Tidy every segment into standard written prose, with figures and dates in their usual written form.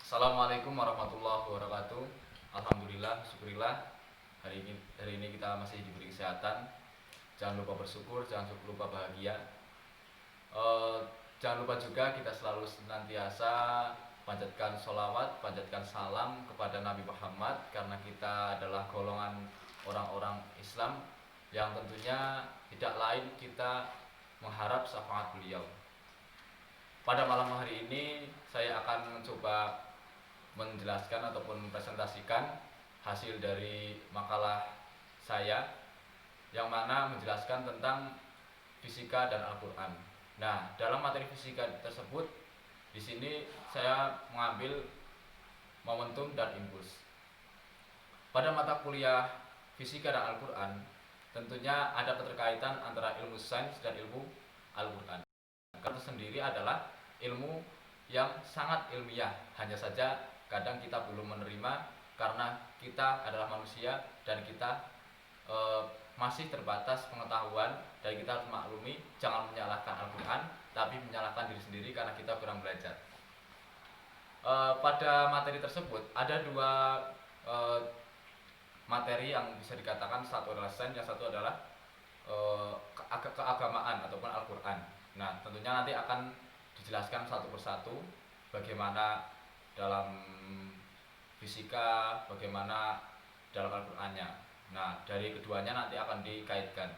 Assalamualaikum warahmatullahi wabarakatuh. Alhamdulillah, syukurillah. Hari ini kita masih diberi kesehatan. Jangan lupa bersyukur, jangan lupa bahagia. Eh, jangan lupa juga kita selalu senantiasa panjatkan sholawat, panjatkan salam kepada Nabi Muhammad, karena kita adalah golongan orang-orang Islam yang tentunya tidak lain kita mengharap syafaat beliau. Pada malam hari ini saya akan mencoba menjelaskan ataupun mempresentasikan hasil dari makalah saya yang mana menjelaskan tentang fisika dan Al-Qur'an. Nah, dalam materi fisika tersebut di sini saya mengambil momentum dan impuls. Pada mata kuliah fisika dan Al-Qur'an, tentunya ada keterkaitan antara ilmu sains dan ilmu Al-Qur'an. Itu sendiri adalah ilmu yang sangat ilmiah, hanya saja kadang kita belum menerima karena kita adalah manusia dan kita masih terbatas pengetahuan, dan kita harus maklumi jangan menyalahkan Al-Quran tapi menyalahkan diri sendiri karena kita kurang belajar. Pada materi tersebut ada dua materi yang bisa dikatakan, satu adalah sains, yang satu adalah keagamaan ataupun Al-Quran. Nah, tentunya nanti akan dijelaskan satu persatu bagaimana dalam fisika, bagaimana dalam Al-Qur'annya. Nah, dari keduanya nanti akan dikaitkan.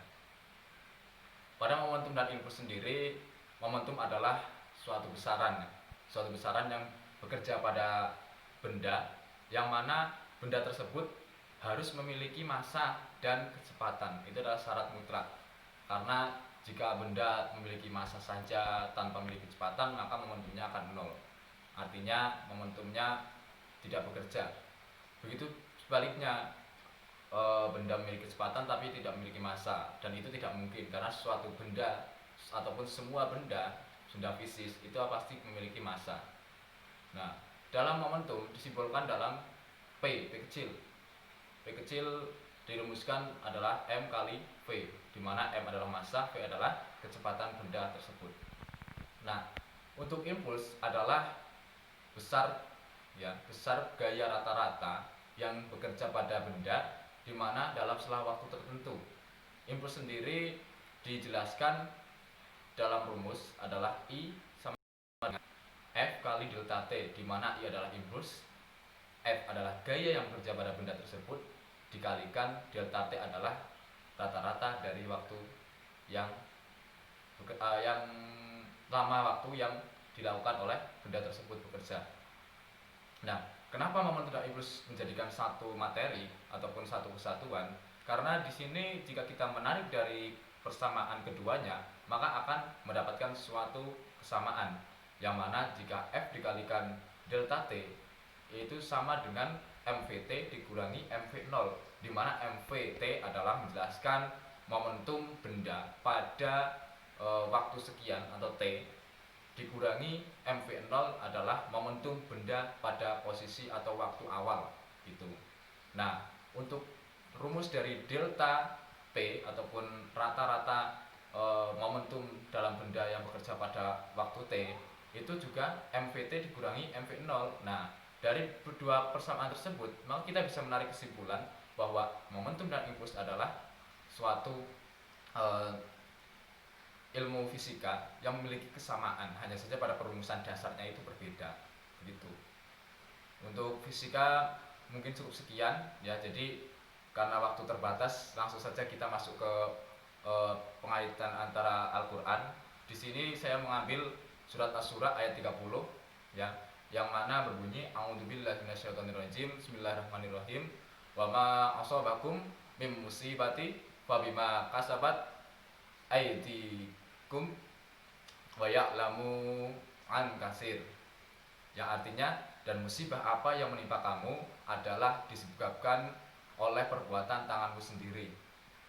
Pada momentum dan impuls sendiri, momentum adalah suatu besaran yang bekerja pada benda, yang mana benda tersebut harus memiliki massa dan kecepatan. Itu adalah syarat mutlak. Karena jika benda memiliki massa saja tanpa memiliki kecepatan, maka momentumnya akan nol. Artinya momentumnya tidak bekerja. Begitu sebaliknya, benda memiliki kecepatan tapi tidak memiliki massa, dan itu tidak mungkin karena suatu benda ataupun semua benda fisis itu pasti memiliki massa. Nah, dalam momentum disimbolkan dalam P kecil. P kecil dirumuskan adalah M kali V, di mana M adalah massa, V adalah kecepatan benda tersebut. Nah, untuk impuls adalah besar gaya rata-rata yang bekerja pada benda, di mana dalam selang waktu tertentu. Impuls sendiri dijelaskan dalam rumus adalah I sama dengan F kali delta T, di mana I adalah impuls, F adalah gaya yang bekerja pada benda tersebut, dikalikan delta T adalah rata-rata dari waktu yang lama waktu yang dilakukan oleh benda tersebut bekerja. Nah, kenapa momentum dan impuls menjadikan satu materi ataupun satu kesatuan? Karena di sini jika kita menarik dari persamaan keduanya, maka akan mendapatkan suatu kesamaan, yang mana jika F dikalikan delta T itu sama dengan MVT dikurangi MV0, di mana MVT adalah menjelaskan momentum benda pada waktu sekian atau T, dikurangi MV0 adalah momentum benda pada posisi atau waktu awal gitu. Nah, untuk rumus dari delta T ataupun rata-rata momentum dalam benda yang bekerja pada waktu T itu juga MVT dikurangi MV0. Nah, dari kedua persamaan tersebut, maka kita bisa menarik kesimpulan bahwa momentum dan impuls adalah suatu ilmu fisika yang memiliki kesamaan, hanya saja pada perumusan dasarnya itu berbeda begitu. Untuk fisika mungkin cukup sekian ya. Jadi karena waktu terbatas, langsung saja kita masuk ke pengaitan antara Al-Qur'an. Di sini saya mengambil surat Asy-Syura ayat 30 ya, yang mana berbunyi a'udzubillahi minasyaitonirrajim, bismillahirrahmanirrahim, wa ma asabakum mim musibati fabima kasabat aidikum wa ya'lamu an kasir, yang artinya, dan musibah apa yang menimpa kamu adalah disebabkan oleh perbuatan tanganmu sendiri,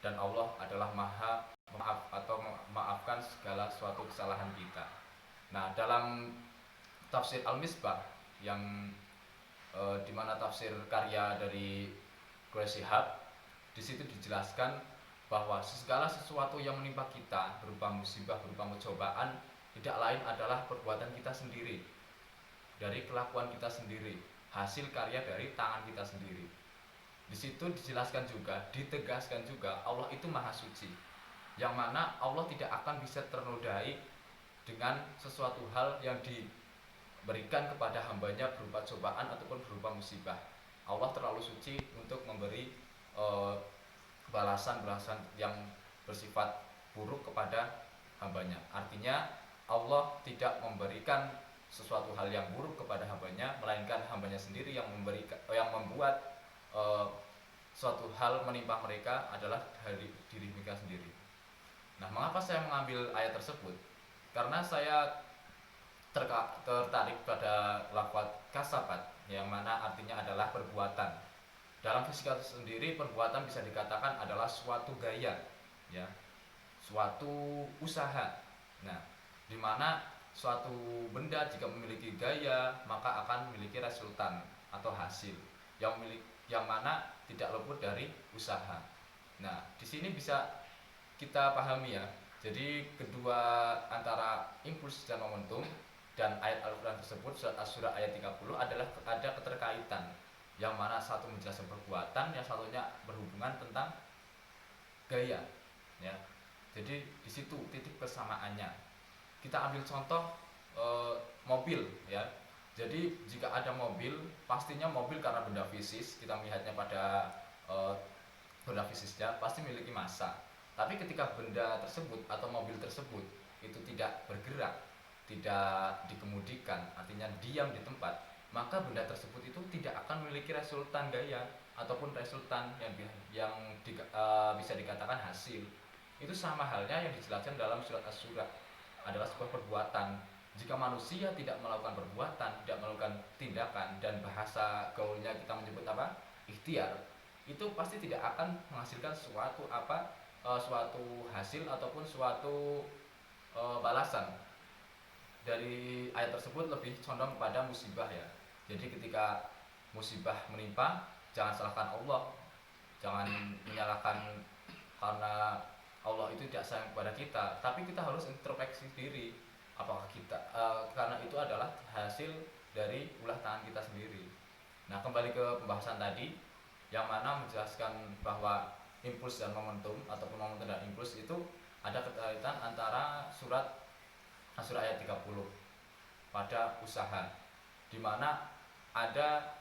dan Allah adalah maha maaf atau memaafkan segala suatu kesalahan kita. Nah, dalam tafsir Al-Misbah yang dimana tafsir karya dari Quraish Shihab, di situ dijelaskan bahwa segala sesuatu yang menimpa kita berupa musibah, berupa cobaan, tidak lain adalah perbuatan kita sendiri. dari kelakuan kita sendiri, hasil karya dari tangan kita sendiri. Di situ dijelaskan juga, ditegaskan juga Allah itu maha suci, yang mana Allah tidak akan bisa ternodai dengan sesuatu hal yang diberikan kepada hambanya berupa cobaan ataupun berupa musibah. Allah terlalu suci untuk memberi balasan-balasan yang bersifat buruk kepada hambanya. Artinya Allah tidak memberikan sesuatu hal yang buruk kepada hambanya, melainkan hambanya sendiri yang membuat suatu hal menimpa mereka adalah dari diri mereka sendiri. Nah, mengapa saya mengambil ayat tersebut? Karena saya tertarik pada lafaz kasabat, yang mana artinya adalah perbuatan. Dalam fisika sendiri, perbuatan bisa dikatakan adalah suatu gaya, ya, suatu usaha. Nah, di mana suatu benda jika memiliki gaya maka akan memiliki resultan atau hasil yang mana tidak luput dari usaha. Nah, di sini bisa kita pahami ya. Jadi kedua antara impuls dan momentum dan ayat Al-Quran tersebut, surat Asy-Syura ayat 30 adalah ada keterkaitan, yang mana satu menjelaskan perbuatan, yang satunya berhubungan tentang gaya, ya. Jadi di situ titik kesamaannya. Kita ambil contoh mobil, ya. Jadi jika ada mobil, pastinya mobil karena benda fisis, kita melihatnya pada benda fisisnya pasti memiliki massa. Tapi ketika benda tersebut atau mobil tersebut itu tidak bergerak, tidak dikemudikan, artinya diam di tempat, maka benda tersebut itu tidak akan memiliki resultan gaya ataupun resultan yang bisa dikatakan hasil. Itu sama halnya yang dijelaskan dalam surat Asy-Syura, adalah sebuah perbuatan. Jika manusia tidak melakukan perbuatan, tidak melakukan tindakan, dan bahasa gaulnya kita menyebut apa? Ikhtiar, itu pasti tidak akan menghasilkan suatu hasil ataupun suatu balasan. Dari ayat tersebut lebih condong kepada musibah, ya. Jadi ketika musibah menimpa, jangan salahkan Allah, jangan menyalahkan karena Allah itu tidak sayang kepada kita, tapi kita harus introspeksi diri, apakah kita karena itu adalah hasil dari ulah tangan kita sendiri. Nah, kembali ke pembahasan tadi, yang mana menjelaskan bahwa impuls dan momentum ataupun momentum dan impuls itu ada keterkaitan antara surat Asy-Syura ayat 30 pada usaha, di mana ada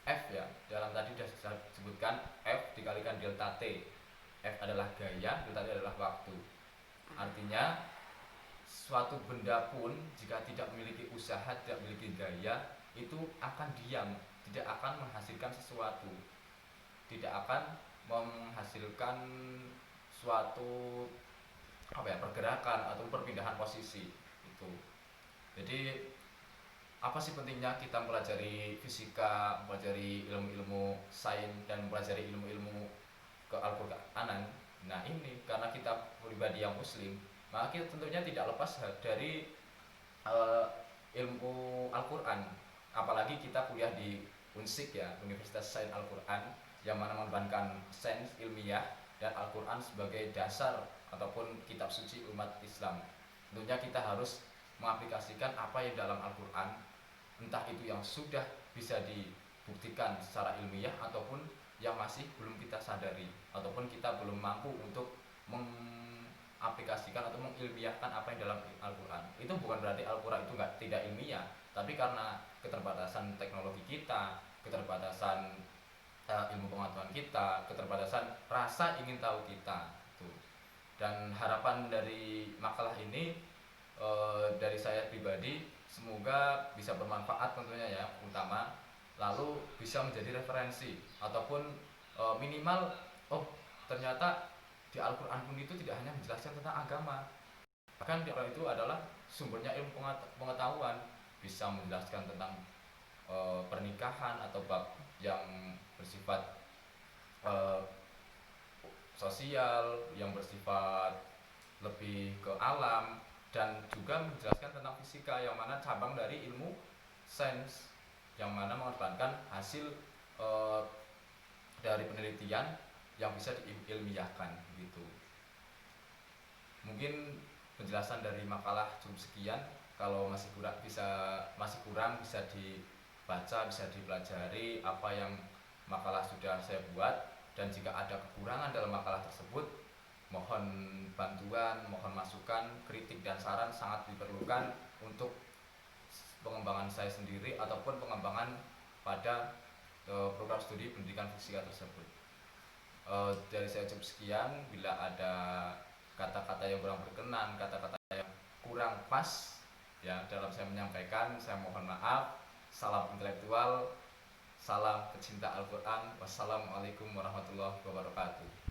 F, ya. Dalam tadi sudah disebutkan F dikalikan delta T. F adalah gaya, delta T adalah waktu. Artinya suatu benda pun jika tidak memiliki usaha, tidak memiliki gaya, itu akan diam, tidak akan menghasilkan sesuatu, tidak akan menghasilkan suatu pergerakan atau perpindahan posisi itu. Jadi apa sih pentingnya kita mempelajari fisika, mempelajari ilmu-ilmu sains, dan mempelajari ilmu-ilmu ke-Al-Qur'anan? Nah, ini karena kita pribadi yang muslim, maka kita tentunya tidak lepas dari ilmu Al-Qur'an. Apalagi kita kuliah di UNSIK, ya, Universitas Sains Al-Qur'an, yang mana menekankan sains ilmiah dan Al-Qur'an sebagai dasar ataupun kitab suci umat Islam. Tentunya kita harus mengaplikasikan apa yang dalam Al-Qur'an, entah itu yang sudah bisa dibuktikan secara ilmiah ataupun yang masih belum kita sadari ataupun kita belum mampu untuk mengaplikasikan atau mengilmiahkan apa yang dalam Al-Qur'an. Itu bukan berarti Al-Qur'an itu tidak ilmiah, tapi karena keterbatasan teknologi kita, keterbatasan ilmu pengetahuan kita, keterbatasan rasa ingin tahu kita. Dan harapan dari makalah ini dari saya pribadi, semoga bisa bermanfaat tentunya, ya, utama, lalu bisa menjadi referensi ataupun minimal ternyata di Al-Qur'an pun itu tidak hanya menjelaskan tentang agama, bahkan di Al-Qur'an itu adalah sumbernya ilmu pengetahuan, bisa menjelaskan tentang pernikahan atau bab yang bersifat sosial, yang bersifat lebih ke alam, dan juga menjelaskan tentang fisika, yang mana cabang dari ilmu sains, yang mana mengedepankan hasil dari penelitian yang bisa diilmiahkan gitu. Mungkin penjelasan dari makalah cukup sekian. kalau masih kurang bisa dibaca, bisa dipelajari apa yang makalah sudah saya buat, dan jika ada kekurangan dalam makalah tersebut mohon bantuan, mohon masukan, kritik dan saran sangat diperlukan untuk pengembangan saya sendiri ataupun pengembangan pada program studi pendidikan fisika tersebut. Dari saya cukup sekian. Bila ada kata-kata yang kurang berkenan, kata-kata yang kurang pas ya dalam saya menyampaikan, saya mohon maaf. Salam intelektual, salam pecinta Al-Quran. Wassalamualaikum warahmatullahi wabarakatuh.